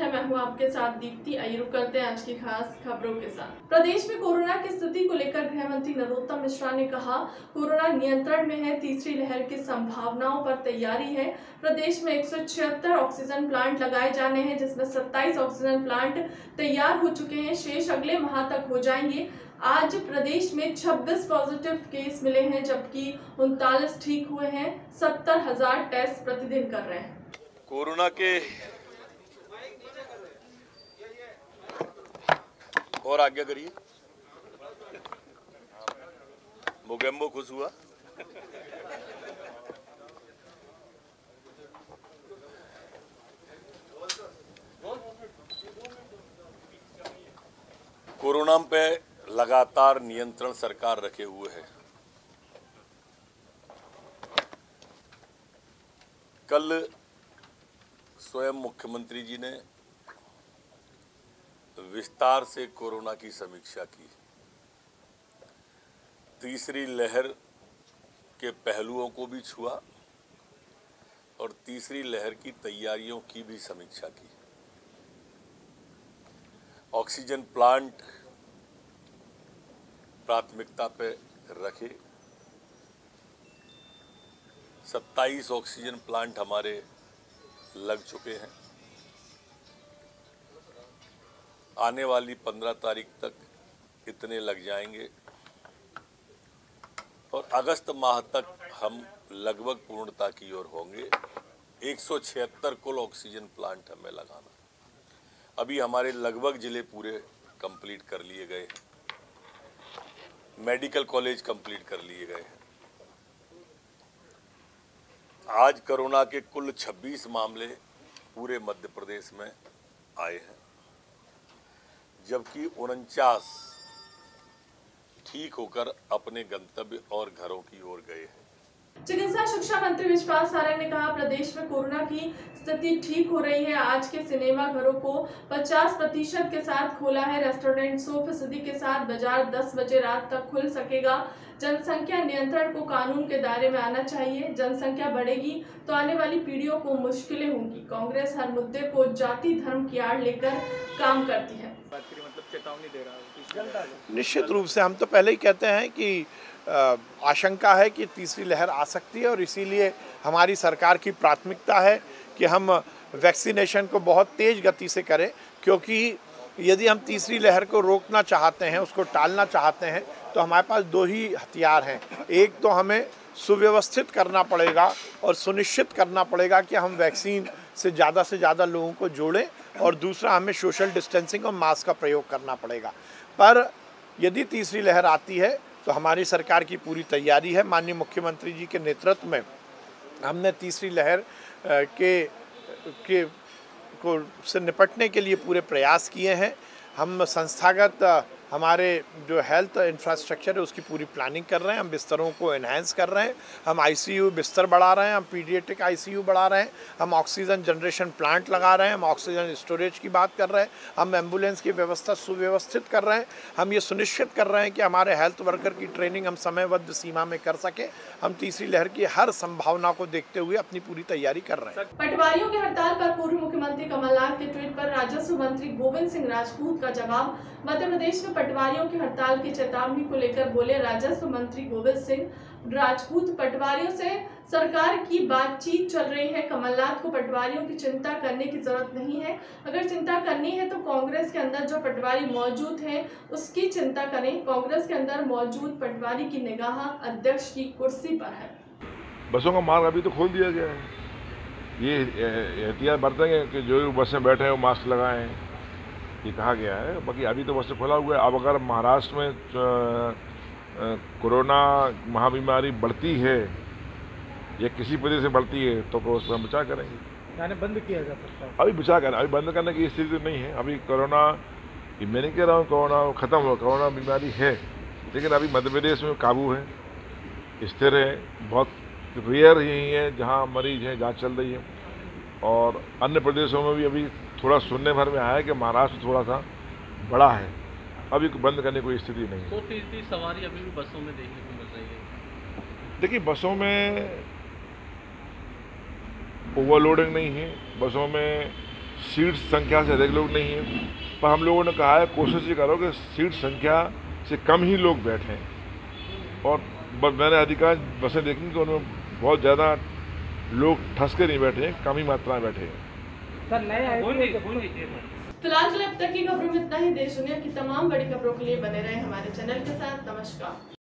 है, मैं हूं आपके साथ दीप्ति। आइए रुक करते हैं आज की खास खबरों के साथ। प्रदेश में कोरोना की स्थिति को लेकर गृह मंत्री नरोत्तम मिश्रा ने कहा, कोरोना नियंत्रण में है, तीसरी लहर की संभावनाओं पर तैयारी है। प्रदेश में 176 ऑक्सीजन प्लांट लगाए जाने हैं, जिसमें 27 ऑक्सीजन प्लांट तैयार हो चुके हैं, शेष अगले माह तक हो जाएंगे। आज प्रदेश में 26 पॉजिटिव केस मिले हैं, जबकि 39 ठीक हुए हैं। 70,000 टेस्ट प्रतिदिन कर रहे हैं। कोरोना के और आज्ञा करिए। मोगेम्बो खुश हुआ। कोरोना पे लगातार नियंत्रण सरकार रखे हुए है। कल स्वयं मुख्यमंत्री जी ने विस्तार से कोरोना की समीक्षा की। तीसरी लहर के पहलुओं को भी छुआ और तीसरी लहर की तैयारियों की भी समीक्षा की। ऑक्सीजन प्लांट प्राथमिकता पे रखे। 27 ऑक्सीजन प्लांट हमारे लग चुके हैं। आने वाली 15 तारीख तक इतने लग जाएंगे और अगस्त माह तक हम लगभग पूर्णता की ओर होंगे। 176 कुल ऑक्सीजन प्लांट हमें लगाना। अभी हमारे लगभग जिले पूरे कंप्लीट कर लिए गए हैं। मेडिकल कॉलेज कंप्लीट कर लिए गए हैं। आज कोरोना के कुल 26 मामले पूरे मध्य प्रदेश में आए हैं, जबकि 49 ठीक होकर अपने गंतव्य और घरों की ओर गए हैं। चिकित्सा शिक्षा मंत्री विश्वास सारंग ने कहा, प्रदेश में कोरोना की स्थिति ठीक हो रही है। आज के सिनेमा घरों को 50% के साथ खोला है। रेस्टोरेंट 100% के साथ। बाजार 10 बजे रात तक खुल सकेगा। जनसंख्या नियंत्रण को कानून के दायरे में आना चाहिए। जनसंख्या बढ़ेगी तो आने वाली पीढ़ियों को मुश्किलें होंगी। कांग्रेस हर मुद्दे को जाति धर्म की आड़ लेकर काम करती है। चेतावनी दे रहा है। निश्चित रूप से हम तो पहले ही कहते हैं कि आशंका है कि तीसरी लहर आ सकती है और इसीलिए हमारी सरकार की प्राथमिकता है कि हम वैक्सीनेशन को बहुत तेज़ गति से करें, क्योंकि यदि हम तीसरी लहर को रोकना चाहते हैं, उसको टालना चाहते हैं, तो हमारे पास दो ही हथियार हैं। एक तो हमें सुव्यवस्थित करना पड़ेगा और सुनिश्चित करना पड़ेगा कि हम वैक्सीन से ज़्यादा लोगों को जोड़ें, और दूसरा हमें सोशल डिस्टेंसिंग और मास्क का प्रयोग करना पड़ेगा। पर यदि तीसरी लहर आती है तो हमारी सरकार की पूरी तैयारी है। माननीय मुख्यमंत्री जी के नेतृत्व में हमने तीसरी लहर से निपटने के लिए पूरे प्रयास किए हैं। हम संस्थागत हमारे जो हेल्थ इंफ्रास्ट्रक्चर है उसकी पूरी प्लानिंग कर रहे हैं। हम बिस्तरों को एनहांस कर रहे हैं। हम आईसीयू बिस्तर बढ़ा रहे हैं। हम पीडियाट्रिक आईसीयू बढ़ा रहे हैं। हम ऑक्सीजन जनरेशन प्लांट लगा रहे हैं। हम ऑक्सीजन स्टोरेज की बात कर रहे हैं। हम एम्बुलेंस की व्यवस्था सुव्यवस्थित कर रहे हैं। हम ये सुनिश्चित कर रहे हैं कि हमारे हेल्थ वर्कर की ट्रेनिंग हम समयबद्ध सीमा में कर सकें। हम तीसरी लहर की हर संभावना को देखते हुए अपनी पूरी तैयारी कर रहे हैं। पटवारियों की हड़ताल पर पूर्व मुख्यमंत्री कमलनाथ के ट्वीट पर राजस्व मंत्री गोविंद सिंह राजपूत का जवाब। मध्य प्रदेश में पटवारियों की हड़ताल की चेतावनी को लेकर बोले राजस्व मंत्री गोविंद सिंह राजपूत, पटवारियों से सरकार की बातचीत चल रही है। कमलनाथ को पटवारियों की चिंता करने की जरूरत नहीं है। अगर चिंता करनी है तो कांग्रेस के अंदर जो पटवारी मौजूद हैं उसकी चिंता करें। कांग्रेस के अंदर मौजूद पटवारी की निगाह अध्यक्ष की कुर्सी पर है। बसों का मार्ग अभी तो खोल दिया गया है। ये एहतियात बरतेंगे कि जो बस में बैठे हैं वो मास्क लगाएं, ये कहा गया है। बाकी अभी तो बस खुला हुआ है। अब अगर महाराष्ट्र में कोरोना महाबीमारी बढ़ती है या किसी वजह से बढ़ती है तो उसमें हम बचाव करेंगे। यानी बंद किया जा सकता है? अभी बचाव करें। अभी बंद करने की स्थिति नहीं है। अभी कोरोना, मैं नहीं कह रहा हूँ कोरोना खत्म हो, कोरोना बीमारी है, लेकिन अभी मध्य प्रदेश में काबू है, स्थिर है। बहुत रेयर ही है जहाँ मरीज हैं, जाँच चल रही है। और अन्य प्रदेशों में भी अभी थोड़ा सुनने भर में आया है कि महाराष्ट्र थोड़ा सा बड़ा है। अभी बंद करने की कोई स्थिति नहीं है। 100% सवारी अभी भी बसों में देखने को मिल रही है। देखिए, बसों में ओवरलोडिंग नहीं है। बसों में सीट संख्या से अधिक लोग नहीं हैं, पर हम लोगों ने कहा है कोशिश ये करो कि सीट संख्या से कम ही लोग बैठें। और मैंने अधिकांश बसें देखी कि उनमें बहुत ज़्यादा लोग ठस के नहीं बैठे हैं, कम ही मात्रा में बैठे हैं। फिलहाल के लिए अब तक की खबरों में इतना ही। देश दुनिया की तमाम बड़ी खबरों के लिए बने रहे हमारे चैनल के साथ। नमस्कार।